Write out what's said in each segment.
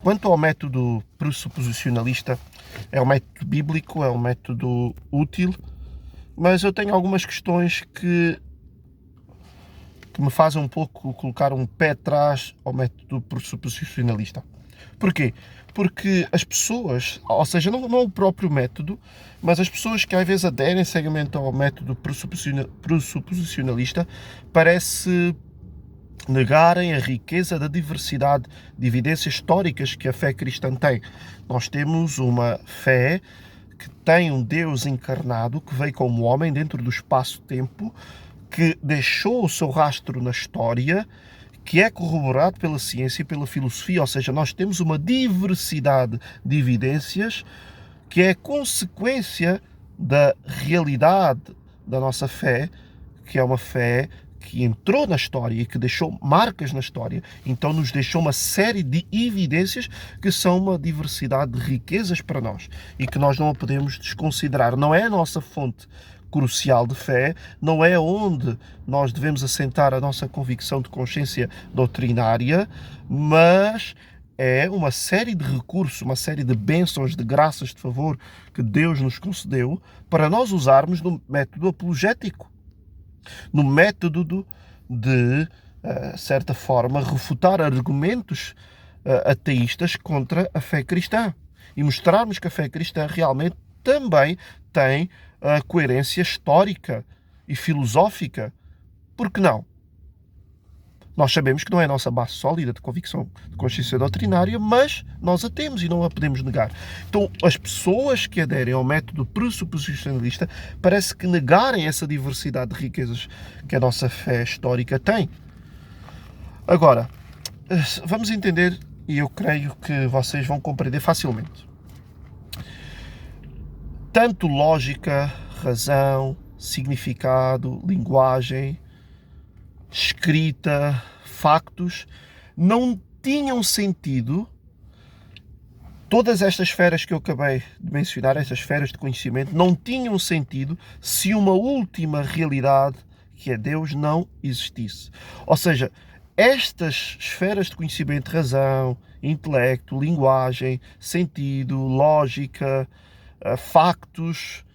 quanto ao método pressuposicionalista, é um método bíblico, é um método útil, mas eu tenho algumas questões que me fazem um pouco colocar um pé atrás ao método pressuposicionalista. Porquê? Porque as pessoas, ou seja, não o próprio método, mas as pessoas que às vezes aderem cegamente ao método pressuposicionalista, parece negarem a riqueza da diversidade de evidências históricas que a fé cristã tem. Nós temos uma fé que tem um Deus encarnado, que veio como homem dentro do espaço-tempo, que deixou o seu rastro na história, que é corroborado pela ciência e pela filosofia, ou seja, nós temos uma diversidade de evidências que é consequência da realidade da nossa fé, que é uma fé que entrou na história e que deixou marcas na história, então nos deixou uma série de evidências que são uma diversidade de riquezas para nós e que nós não a podemos desconsiderar. Não é a nossa fonte crucial de fé, não é onde nós devemos assentar a nossa convicção de consciência doutrinária, mas é uma série de recursos, uma série de bênçãos, de graças, de favor que Deus nos concedeu para nós usarmos no método apologético, no método de certa forma, refutar argumentos ateístas contra a fé cristã e mostrarmos que a fé cristã realmente também tem coerência histórica e filosófica. Por que não? Nós sabemos que não é a nossa base sólida de convicção, de consciência doutrinária, mas nós a temos e não a podemos negar. Então, as pessoas que aderem ao método pressuposicionalista parece que negarem essa diversidade de riquezas que a nossa fé histórica tem. Agora, vamos entender, e eu creio que vocês vão compreender facilmente. Tanto lógica, razão, significado, linguagem, escrita, factos, não tinham sentido. Todas estas esferas que eu acabei de mencionar, estas esferas de conhecimento, não tinham sentido se uma última realidade, que é Deus, não existisse. Ou seja, estas esferas de conhecimento, razão, intelecto, linguagem, sentido, lógica, factos,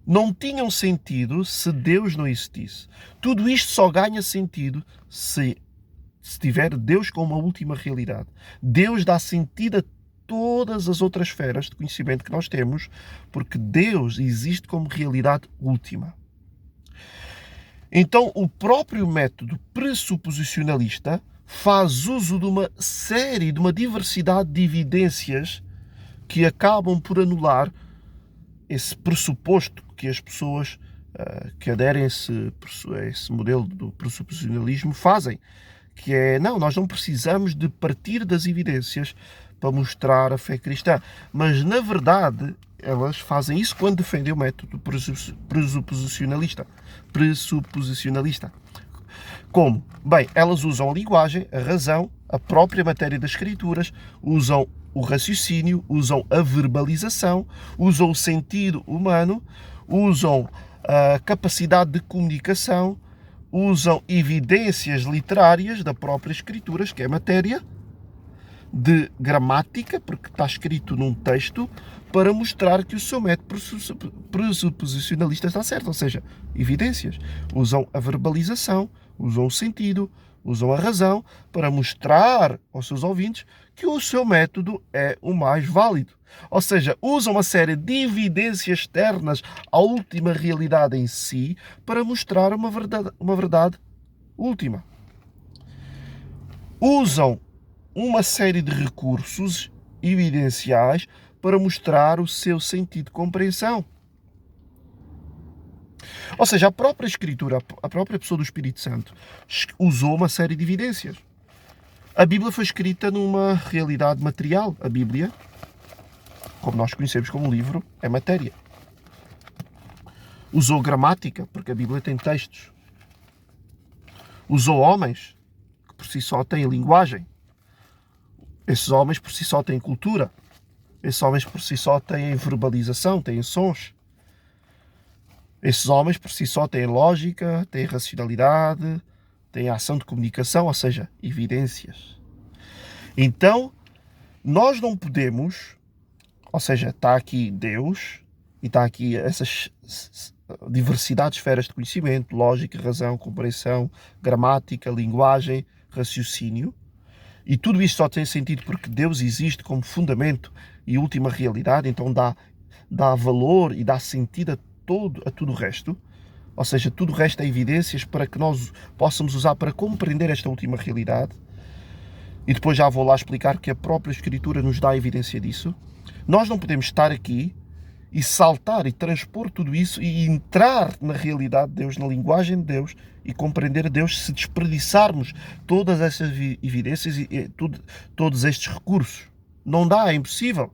não tinham sentido se Deus não existisse. Tudo isto só ganha sentido se tiver Deus como a última realidade. Deus dá sentido a todas as outras esferas de conhecimento que nós temos, porque Deus existe como realidade última. Então, o próprio método pressuposicionalista faz uso de uma série, de uma diversidade de evidências que acabam por anular esse pressuposto que as pessoas que aderem a esse modelo do pressuposicionalismo fazem, que é, não, nós não precisamos de partir das evidências para mostrar a fé cristã. Mas, na verdade, elas fazem isso quando defendem o método pressuposicionalista. Como? Bem, elas usam a linguagem, a razão, a própria matéria das escrituras, usam o raciocínio, usam a verbalização, usam o sentido humano, usam a capacidade de comunicação, usam evidências literárias da própria escrituras, que é matéria, de gramática, porque está escrito num texto, para mostrar que o seu método pressuposicionalista está certo, ou seja, evidências. Usam a verbalização, usam o sentido, usam a razão para mostrar aos seus ouvintes que o seu método é o mais válido. Ou seja, usam uma série de evidências externas à última realidade em si para mostrar uma verdade última. Usam uma série de recursos evidenciais para mostrar o seu sentido de compreensão. Ou seja, a própria Escritura, a própria pessoa do Espírito Santo, usou uma série de evidências. A Bíblia foi escrita numa realidade material. A Bíblia, como nós conhecemos como livro, é matéria. Usou gramática, porque a Bíblia tem textos. Usou homens, que por si só têm linguagem. Esses homens por si só têm cultura. Esses homens por si só têm verbalização, têm sons. Esses homens por si só têm lógica, têm racionalidade, têm ação de comunicação, ou seja, evidências. Então, Nós não podemos, ou seja, está aqui Deus e está aqui essas diversidade de esferas de conhecimento, lógica, razão, compreensão, gramática, linguagem, raciocínio. E tudo isto só tem sentido porque Deus existe como fundamento e última realidade, então dá valor e dá sentido a tudo o resto. Ou seja, tudo o resto é evidências para que nós possamos usar para compreender esta última realidade. E depois já vou lá explicar que a própria Escritura nos dá evidência disso. Nós não podemos estar aqui e saltar e transpor tudo isso e entrar na realidade de Deus, na linguagem de Deus e compreender Deus se desperdiçarmos todas essas evidências e todos estes recursos. Não dá, é impossível.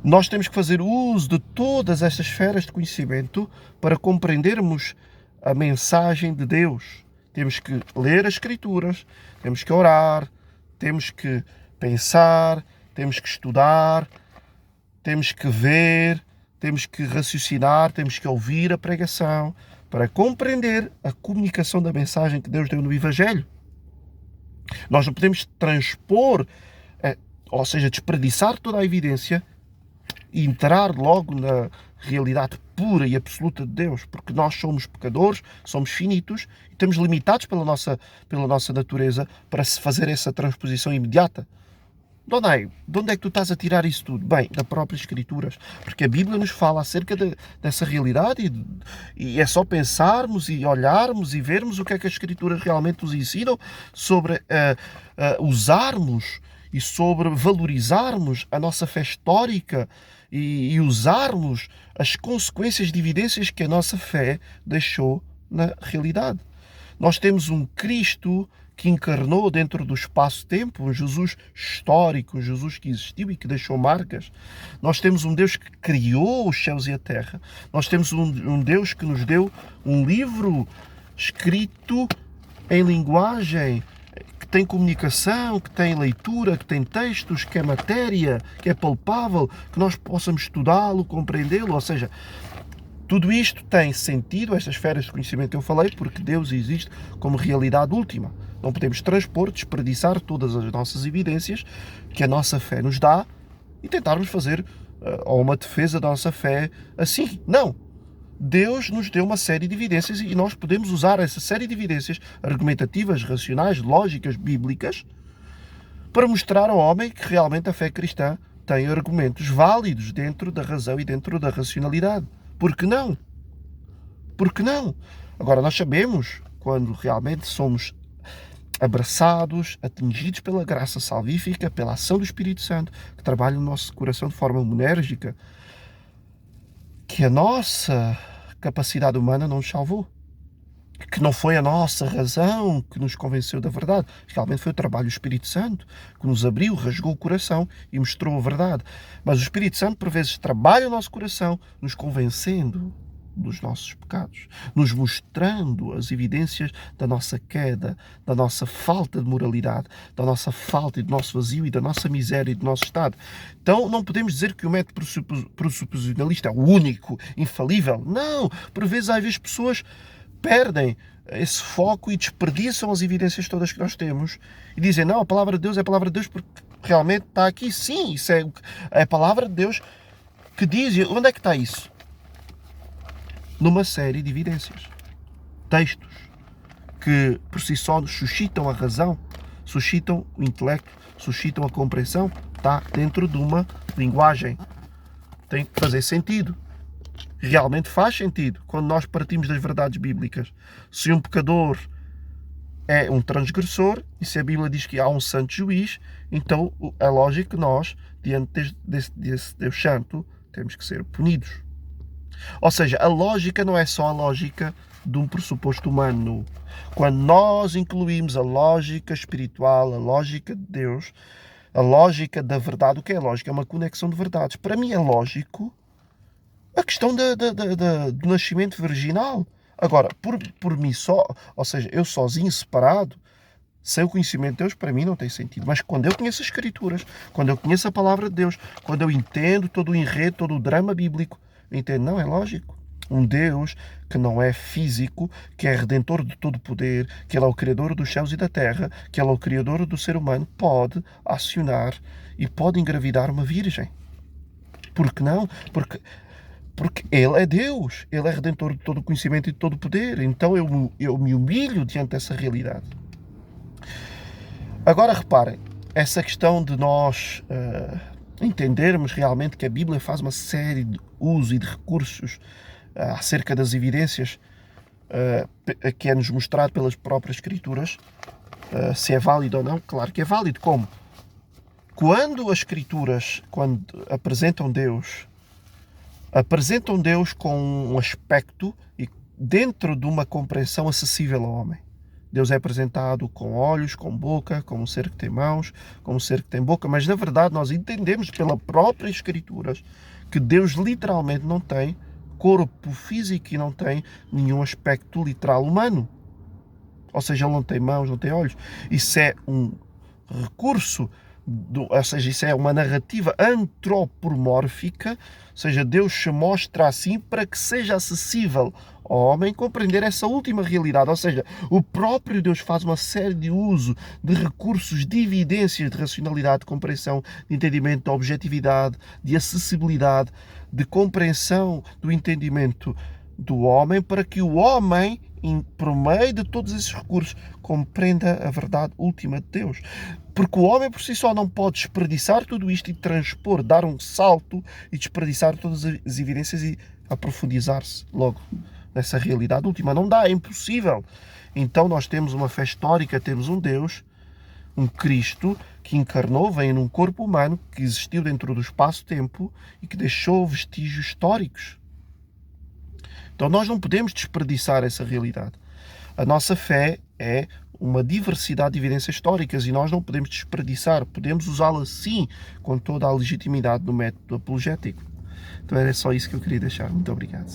Nós temos que fazer uso de todas estas esferas de conhecimento para compreendermos a mensagem de Deus. Temos que ler as Escrituras, temos que orar, temos que pensar, temos que estudar, temos que ver, temos que raciocinar, temos que ouvir a pregação para compreender a comunicação da mensagem que Deus deu no Evangelho. Nós não podemos transpor, ou seja, desperdiçar toda a evidência e entrar logo na realidade pura e absoluta de Deus, porque nós somos pecadores, somos finitos e estamos limitados pela nossa natureza para se fazer essa transposição imediata. De onde é que tu estás a tirar isso tudo? Bem, das próprias Escrituras, porque a Bíblia nos fala acerca dessa realidade e é só pensarmos e olharmos e vermos o que é que as Escrituras realmente nos ensinam sobre usarmos e sobre valorizarmos a nossa fé histórica e usarmos as consequências de evidências que a nossa fé deixou na realidade. Nós temos um Cristo que encarnou dentro do espaço-tempo, um Jesus histórico, um Jesus que existiu e que deixou marcas. Nós temos um Deus que criou os céus e a terra. Nós temos um Deus que nos deu um livro escrito em linguagem que tem comunicação, que tem leitura, que tem textos, que é matéria, que é palpável, que nós possamos estudá-lo, compreendê-lo. Ou seja, tudo isto tem sentido, estas esferas de conhecimento que eu falei, porque Deus existe como realidade última. Não podemos transpor, desperdiçar todas as nossas evidências que a nossa fé nos dá e tentarmos fazer uma defesa da nossa fé assim. Não! Deus nos deu uma série de evidências e nós podemos usar essa série de evidências argumentativas, racionais, lógicas, bíblicas, para mostrar ao homem que realmente a fé cristã tem argumentos válidos dentro da razão e dentro da racionalidade. Por que não? Por que não? Agora, nós sabemos, quando realmente somos abraçados, atingidos pela graça salvífica, pela ação do Espírito Santo, que trabalha no nosso coração de forma monérgica, que a nossa capacidade humana não nos salvou. Que não foi a nossa razão que nos convenceu da verdade. Realmente foi o trabalho do Espírito Santo que nos abriu, rasgou o coração e mostrou a verdade. Mas o Espírito Santo, por vezes, trabalha o nosso coração, nos convencendo dos nossos pecados, nos mostrando as evidências da nossa queda, da nossa falta de moralidade, da nossa falta e do nosso vazio e da nossa miséria e do nosso estado. Então não podemos dizer que o método pressuposicionalista é o único, infalível. Não! Por vezes, às vezes, pessoas perdem esse foco e desperdiçam as evidências todas que nós temos e dizem, não, a palavra de Deus é a palavra de Deus porque realmente está aqui. Sim, isso é a palavra de Deus que diz. E onde é que está isso? Numa série de evidências. Textos que por si só suscitam a razão, suscitam o intelecto, suscitam a compreensão. Está dentro de uma linguagem. Tem que fazer sentido. Realmente faz sentido quando nós partimos das verdades bíblicas. Se um pecador é um transgressor e se a Bíblia diz que há um santo juiz, então é lógico que nós, diante desse Deus santo, temos que ser punidos. Ou seja, a lógica não é só a lógica de um pressuposto humano. Quando nós incluímos a lógica espiritual, a lógica de Deus, a lógica da verdade, o que é lógica? É uma conexão de verdades. Para mim é lógico a questão do nascimento virginal. Agora, por mim só, ou seja, eu sozinho, separado, sem o conhecimento de Deus, para mim não tem sentido. Mas quando eu conheço as Escrituras, quando eu conheço a palavra de Deus, quando eu entendo todo o enredo, todo o drama bíblico, eu entendo, não, é lógico. Um Deus que não é físico, que é redentor de todo o poder, que Ele é o Criador dos céus e da terra, que Ele é o Criador do ser humano, pode acionar e pode engravidar uma virgem. Por que não? Porque Ele é Deus, Ele é redentor de todo o conhecimento e de todo o poder. Então eu me humilho diante dessa realidade. Agora reparem, essa questão de nós entendermos realmente que a Bíblia faz uma série de uso e de recursos acerca das evidências que é-nos mostrado pelas próprias Escrituras, se é válido ou não, claro que é válido. Como? Quando as Escrituras, quando apresentam Deus com um aspecto e dentro de uma compreensão acessível ao homem. Deus é apresentado com olhos, com boca, como um ser que tem mãos, como um ser que tem boca, mas na verdade nós entendemos pela própria Escrituras que Deus literalmente não tem corpo físico e não tem nenhum aspecto literal humano. Ou seja, Ele não tem mãos, não tem olhos. Isso é um recurso, ou seja, isso é uma narrativa antropomórfica, ou seja, Deus se mostra assim para que seja acessível ao homem compreender essa última realidade. Ou seja, o próprio Deus faz uma série de uso de recursos, de evidências de racionalidade, de compreensão, de entendimento, de objetividade, de acessibilidade, de compreensão do entendimento do homem, para que o homem, por meio de todos esses recursos, compreenda a verdade última de Deus. Porque o homem por si só não pode desperdiçar tudo isto e transpor, dar um salto e desperdiçar todas as evidências e aprofundizar-se logo nessa realidade última. Não dá, é impossível. Então nós temos uma fé histórica, temos um Deus, um Cristo, que encarnou, veio num corpo humano, que existiu dentro do espaço-tempo e que deixou vestígios históricos. Então nós não podemos desperdiçar essa realidade. A nossa fé é uma diversidade de evidências históricas e nós não podemos desperdiçar, podemos usá-la sim com toda a legitimidade do método apologético. Então era só isso que eu queria deixar. Muito obrigado.